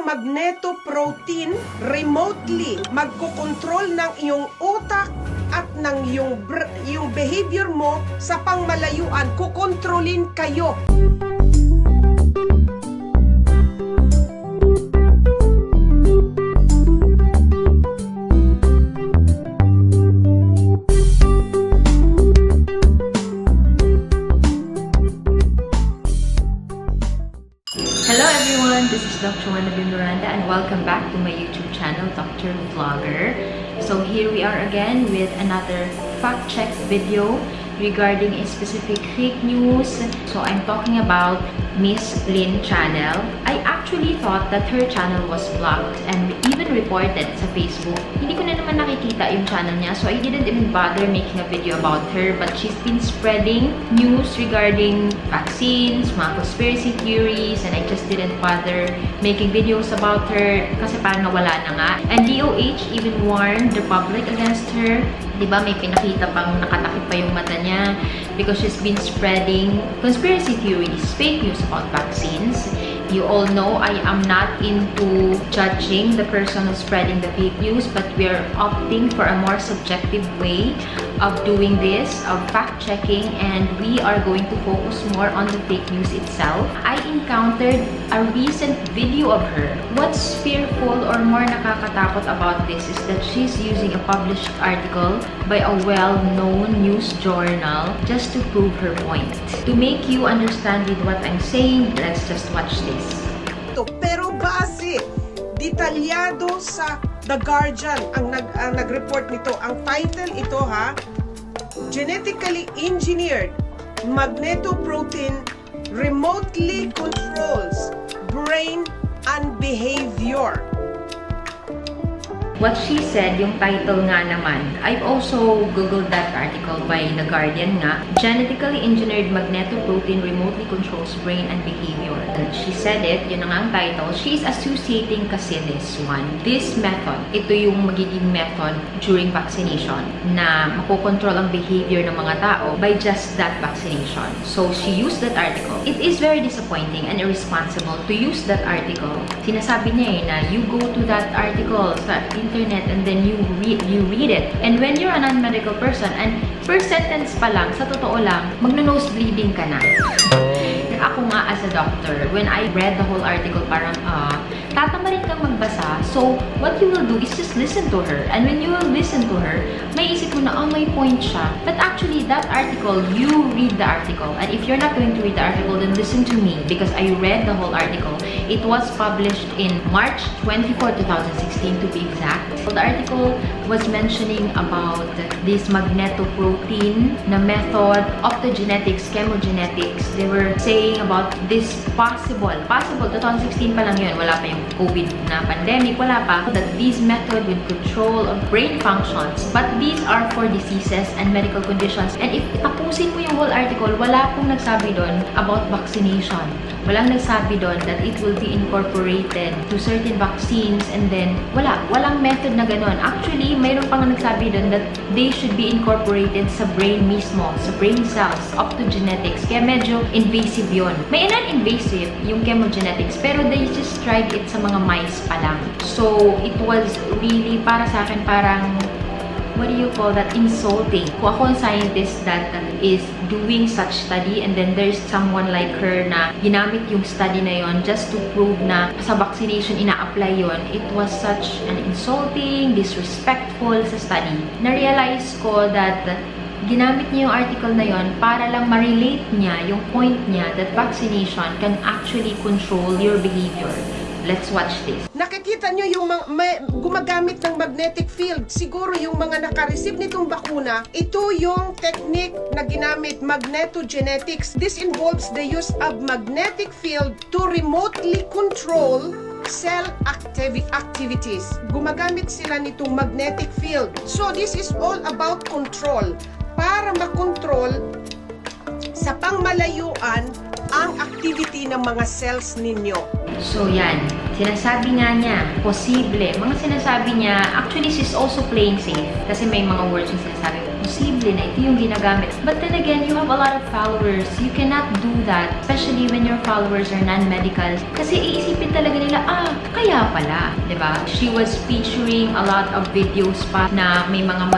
magnetoprotein remotely magkokontrol ng iyong utak at ng iyong behavior mo sa pangmalayuan. Kukontrolin kayo. Hello everyone, this is Dr. Miranda and welcome back to my YouTube channel, Dr. Vlogger. So here we are again with another fact check video regarding a specific fake news. So I'm talking about Miss Lynn channel. I actually thought that her channel was blocked and even reported sa Facebook. Hindi ko na naman nakikita yung channel niya, so I didn't even bother making a video about her. But she's been spreading news regarding vaccines, mga conspiracy theories, and I just didn't bother making videos about her kasi parang nawala na nga. And DOH even warned the public against her. Diba, may pinakita pang nakatakip pa yung mata niya because she's been spreading conspiracy theories, fake news about vaccines. You all know I am not into judging the person who's spreading the fake news, but we are opting for a more subjective way of doing this, of fact-checking, and we are going to focus more on the fake news itself. I encountered a recent video of her. What's fearful or more nakakatakot about this is that she's using a published article by a well-known news journal just to prove her point. To make you understand with what I'm saying, let's just watch this. Pero base detalyado sa The Guardian ang nag-report nito. Ang title ito Genetically Engineered Magnetoprotein Remotely Controls Brain and Behavior. What she said, yung title nga naman, I've also googled that article by The Guardian nga. Genetically engineered magnetoprotein remotely controls brain and behavior. And she said it, yun nga ang title. She is associating kasi this one. This method, ito yung magiging method during vaccination na makokontrol ang behavior ng mga tao by just that vaccination. So she used that article. It is very disappointing and irresponsible to use that article. Sinasabi niya na you go to that article sa internet and then you read it. And when you're a non-medical person and first sentence pa lang, sa totoo lang, magno-nose bleeding ka na. Ako nga as a doctor, when I read the whole article, parang tatamarin kang magbasa. So, what you will do is just listen to her. And when you will listen to her, may isip mo na, may point siya. But actually, that article, you read the article. And if you're not going to read the article, then listen to me because I read the whole article. It was published in March 24, 2016 to be exact. So, the article was mentioning about this magnetoprotein na method, optogenetics, chemogenetics. They were saying about this possible, 2016 pa lang yun, wala pa yung COVID na pandemic, wala pa, that this method will control of brain functions. But these are for diseases and medical conditions. And if tapusin mo yung whole article, wala pong nagsabi doon about vaccination. Walang nagsabi doon that it will be incorporated to certain vaccines and then walang method na ganon. Actually, mayroon pang nagsabi doon that they should be incorporated sa brain mismo, sa brain cells, optogenetics. Kaya medyo invasive yun. May non-invasive yung chemogenetics, pero they just tried it sa mga mice pa lang. So, it was really, para sa akin, parang what do you call that? Insulting. Kung ako ang scientist that is doing such study and then there's someone like her na ginamit yung study na yon just to prove na sa vaccination ina-apply yon, it was such an insulting, disrespectful sa study. Na-realize ko that ginamit niya yung article na yon para lang ma-relate niya yung point niya that vaccination can actually control your behavior. Let's watch this. Nakikita nyo yung gumagamit ng magnetic field. Siguro yung mga naka-receive nitong bakuna, ito yung technique na ginamit, magnetogenetics. This involves the use of magnetic field to remotely control cell activities. Gumagamit sila nitong magnetic field. So this is all about control. Para makontrol sa pangmalayuan ang activity ng mga cells ninyo. So yan, sinasabi nga niya, posible. Mga sinasabi niya, actually she's also playing safe. Kasi may mga words yung sinasabi, posible na ito yung ginagamit. But then again, you have a lot of followers. You cannot do that, especially when your followers are non-medical. Kasi iisipin talaga nila, kaya pala, di ba? She was featuring a lot of videos pa na may mga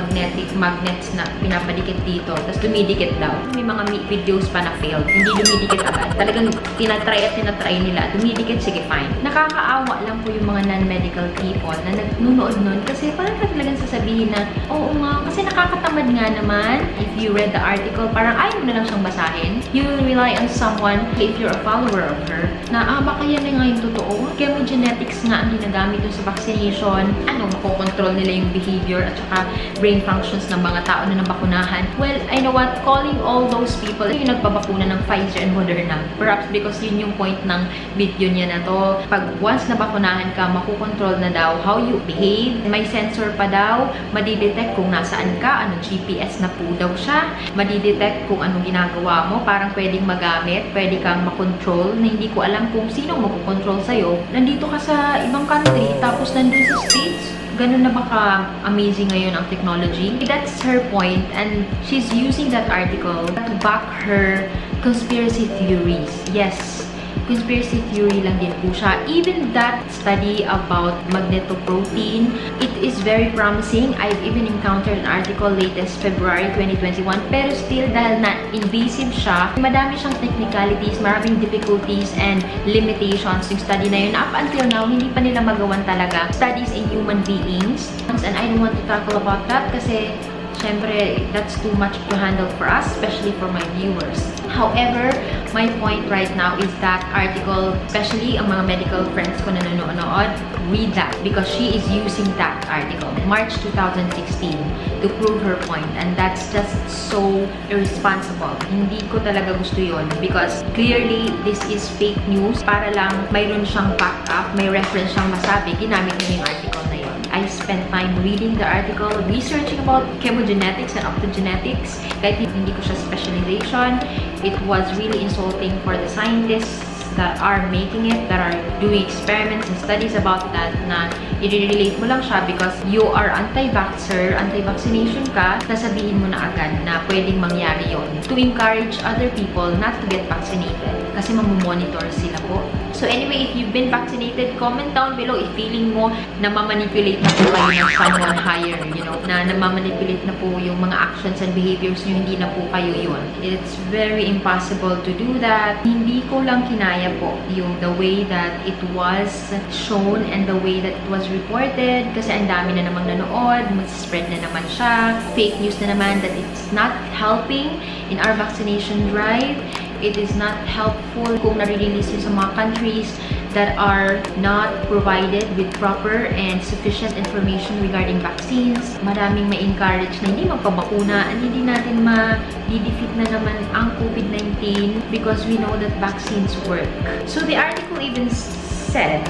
magnets na pinapadikit dito, tapos dumidikit daw. May mga videos pa na failed, hindi dumidikit agad. Talagang tinatry nila. Dumidikit, sige fine. Nakakaawa lang po yung mga non-medical people na nagnunood nun kasi parang talagang sasabihin na, oo nga, kasi nakakatamad nga naman. If you read the article, parang ayaw mo na lang siyang basahin. You will rely on someone, if you're a follower of her, na baka yan na nga yung totoo. Chemogenetics nga ang ginagamit dun sa vaccination. Makokontrol nila yung behavior at saka brain functions ng mga tao na nabakunahan. Well, I know what, calling all those people yung nagpabakuna ng Pfizer and Moderna, perhaps because yun yung point ng video niya na to. Pag once nabakunahan ka, makokontrol na daw how you behave. May sensor pa daw, madidetect kung nasaan ka, GPS na po daw siya, madidetect kung anong ginagawa mo, parang pwedeng magamit, pwede kang makontrol na hindi ko alam kung sino makokontrol sa'yo. Nandito ka sa ibang country, tapos nandun sa States. Ganun na baka amazing ngayon ang technology. That's her point, and she's using that article to back her conspiracy theories. Yes, conspiracy theory lang din po siya. Even that study about magnetoprotein, it is very promising. I've even encountered an article latest February 2021, pero still dahil na invasive siya, madami siyang technicalities, maraming difficulties and limitations yung study na yun. Up until now, hindi pa nila magawan talaga studies in human beings. And I don't want to tackle about that kasi syempre, that's too much to handle for us, especially for my viewers. However, my point right now is that article, especially ang mga medical friends ko na nanonood, read that because she is using that article March 2016 to prove her point, and that's just so irresponsible. Hindi ko talaga gusto yun because clearly this is fake news. Para lang mayroon siyang backup, may reference siyang masabi, ginamit niya yung article na yun. I spent time reading the article, researching about chemogenetics and optogenetics. Kahit hindi ko siya specialization, it was really insulting for the scientists that are making it, that are doing experiments and studies about that, na i-relate mo lang siya because you are anti-vaxxer, anti-vaccination ka, sasabihin mo na agad na pwedeng mangyari yon to encourage other people not to get vaccinated kasi mamomonitor sila po. So anyway, if you've been vaccinated, comment down below if feeling mo na mamanipulate na po kayo ng someone higher, na namamanipulate na po yung mga actions and behaviors nyo, hindi na po kayo yun. It's very impossible to do that. Hindi ko lang kinaya po yung the way that it was shown and the way that it was reported kasi ang dami na namang nanood, mag-spread na naman siya, fake news na naman that it's not helping in our vaccination drive. It is not helpful kung nare-release yun sa mga countries that are not provided with proper and sufficient information regarding vaccines. Maraming ma-encourage na hindi magpabakuna at hindi natin ma-defeat na naman ang COVID-19 because we know that vaccines work. So the article even said,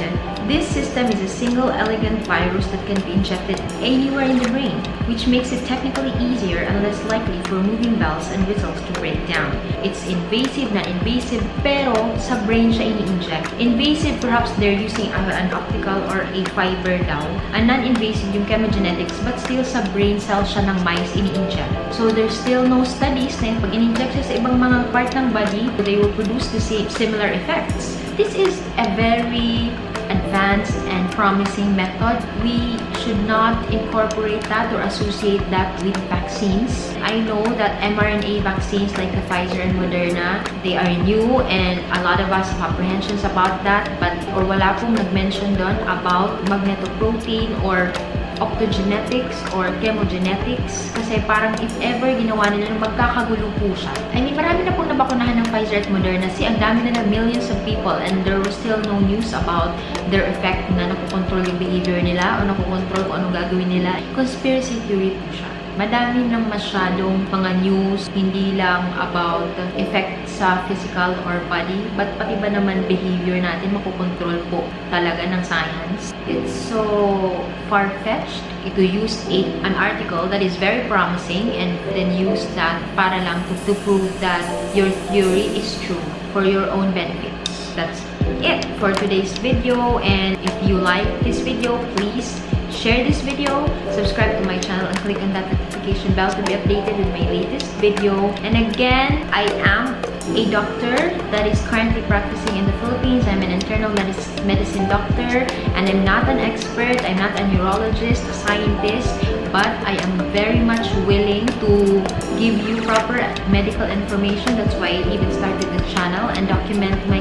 this system is a single elegant virus that can be injected anywhere in the brain, which makes it technically easier and less likely for moving cells and results to break down. It's invasive, not invasive, pero sa brain siya ini-inject. Invasive, perhaps they're using an optical or a fiber daw. A non-invasive yung chemogenetics, but still sa brain cells siya ng mice ini-inject. So there's still no studies na pag in-inject siya sa ibang mga part ng body, they will produce the same similar effects. This is a very advanced and promising method. We should not incorporate that or associate that with vaccines. I know that mRNA vaccines like the Pfizer and Moderna, they are new and a lot of us have apprehensions about that, but wala pong nag-mention doon about magnetoprotein or optogenetics or chemogenetics kasi parang if ever ginawa nila magkakagulo po siya. I mean, marami na pong nabakunahan ng Pfizer at Moderna ang dami na millions of people and there was still no news about their effect na nakukontrol yung behavior nila o nakukontrol kung anong gagawin nila. Conspiracy theory po siya. Madami nang masyadong mga news, hindi lang about effect sa physical or body, but pati ba naman behavior natin makukontrol po talaga ng science. It's so far-fetched to use an article that is very promising and then use that para lang to prove that your theory is true for your own benefits. That's it for today's video, and if you like this video, please share this video, subscribe to my channel, and click on that notification bell to be updated with my latest video. And again, I am a doctor that is currently practicing in the Philippines. I'm an internal medicine doctor, and I'm not an expert, I'm not a neurologist, a scientist, but I am very much willing to give you proper medical information. That's why I even started the channel and document my